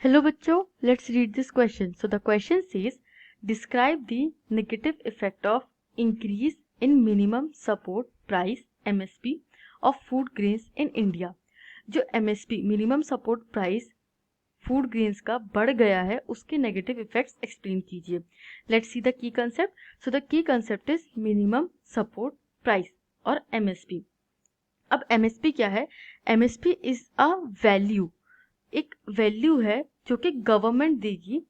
Hello बच्चों, let's read this question. So the question says, describe the negative effect of increase in minimum support price MSP of food grains in India. जो MSP minimum support price food grains का बढ़ गया है उसके negative effects explain कीजिए. Let's see the key concept. So the key concept is minimum support price और MSP. अब MSP क्या है? MSP इज अ वैल्यू, एक वैल्यू है जो कि गवर्नमेंट देगी,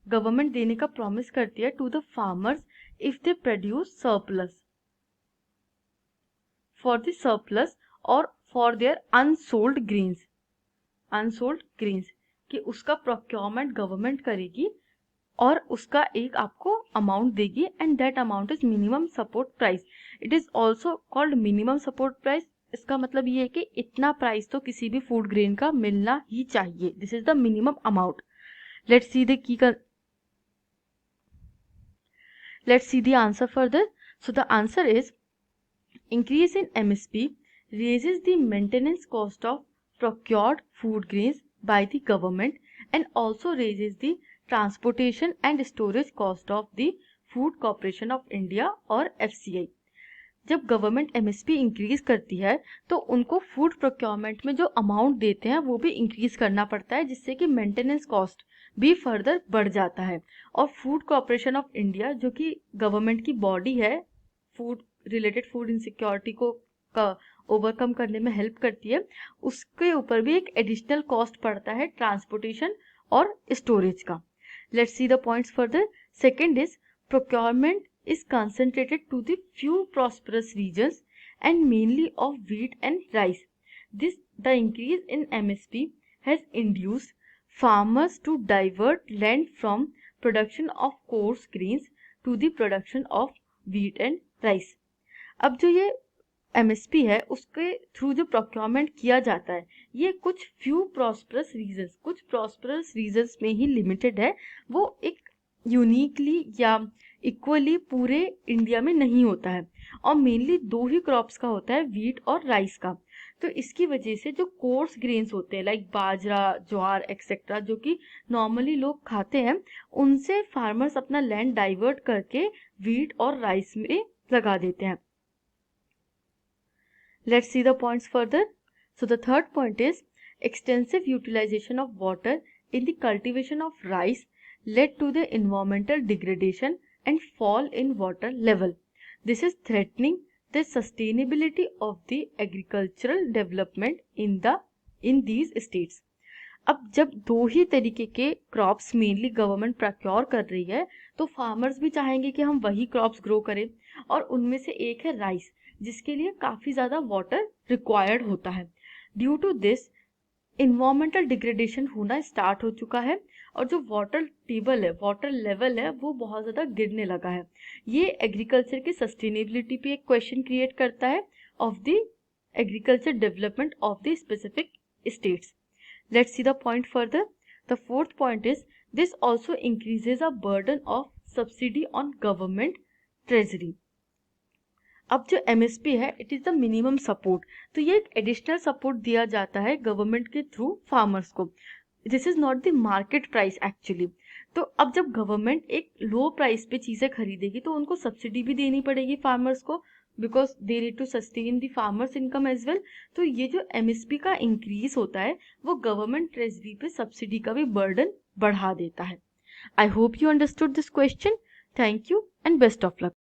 गवर्नमेंट देने का प्रॉमिस करती है to the farmers if they produce surplus, for the surplus और for their unsold grains, unsold grains कि उसका प्रोक्योरमेंट गवर्नमेंट करेगी और उसका एक आपको अमाउंट देगी and that amount is minimum support price. It is also called minimum support price. इसका मतलब ये है कि इतना प्राइस तो किसी भी फूड ग्रेन का मिलना ही चाहिए. This is the minimum amount. Let's see the key let's see the answer further. So the answer is increase in MSP raises the maintenance cost of procured food grains by the government and also raises the transportation and storage cost of the Food Corporation of India और FCI. जब government MSP increase करती है तो उनको food procurement में जो amount देते हैं वो भी इंक्रीज करना पड़ता है, जिससे कि मेंटेनेंस कॉस्ट भी फर्दर बढ़ जाता है. और फूड कॉर्पोरेशन ऑफ इंडिया जो कि गवर्नमेंट की बॉडी है, फूड रिलेटेड फूड इनसिक्योरिटी को ओवरकम करने में हेल्प करती है, उसके ऊपर भी एक एडिशनल कॉस्ट पड़ता है ट्रांसपोर्टेशन और स्टोरेज का. Let's see the points further. Second is procurement is concentrated to the few prosperous regions and mainly of wheat and rice. The increase in MSP has induced farmers to divert land from production of coarse grains to the production of wheat and rice. अब जो ये MSP है उसके through जो procurement किया जाता है ये कुछ फ्यू प्रॉस्परस रीजन्स, कुछ प्रॉस्परस रीजन्स में ही लिमिटेड है. वो एक यूनिकली या इक्वली पूरे इंडिया में नहीं होता है और मेनली दो ही क्रॉप्स का होता है, व्हीट और राइस का. तो इसकी वजह से जो कोर्स ग्रेन्स होते हैं लाइक बाजरा, ज्वार एक्सेट्रा जो कि नॉर्मली लोग खाते हैं, उनसे फार्मर्स अपना लैंड डाइवर्ट करके व्हीट और राइस में लगा देते हैं. Let's see the points further. So the third point is extensive utilisation of water in the cultivation of rice led to the environmental degradation and fall in water level. This is threatening the sustainability of the agricultural development in these states. अब जब दो ही तरीके के crops mainly government procure कर रही है तो farmers भी चाहेंगे कि हम वही क्रॉप्स ग्रो करें, और उनमें से एक है राइस जिसके लिए काफ़ी ज़्यादा वाटर रिक्वायर्ड होता है. Due to this environmental degradation होना स्टार्ट हो चुका है और जो वाटर टेबल है, वाटर लेवल है, वो बहुत ज़्यादा गिरने लगा है. ये एग्रीकल्चर की सस्टेनेबिलिटी पे एक क्वेश्चन क्रिएट करता है of the agriculture development of the specific states. Let's see the point further. The fourth point is this also increases a burden of subsidy on government treasury. अब जो MSP है it is the minimum support, तो ये एक additional support दिया जाता है government के थ्रू फार्मर्स को. This is not the market price actually. तो अब जब गवर्नमेंट एक लो प्राइस पे चीज़ें खरीदेगी तो उनको सब्सिडी भी देनी पड़ेगी फार्मर्स को, because they need to sustain the farmers income as well. तो ये जो MSP का इंक्रीज होता है वो गवर्नमेंट ट्रेजरी पे सब्सिडी का भी बर्डन बढ़ा देता है. I hope you understood this question. Thank you and best of luck.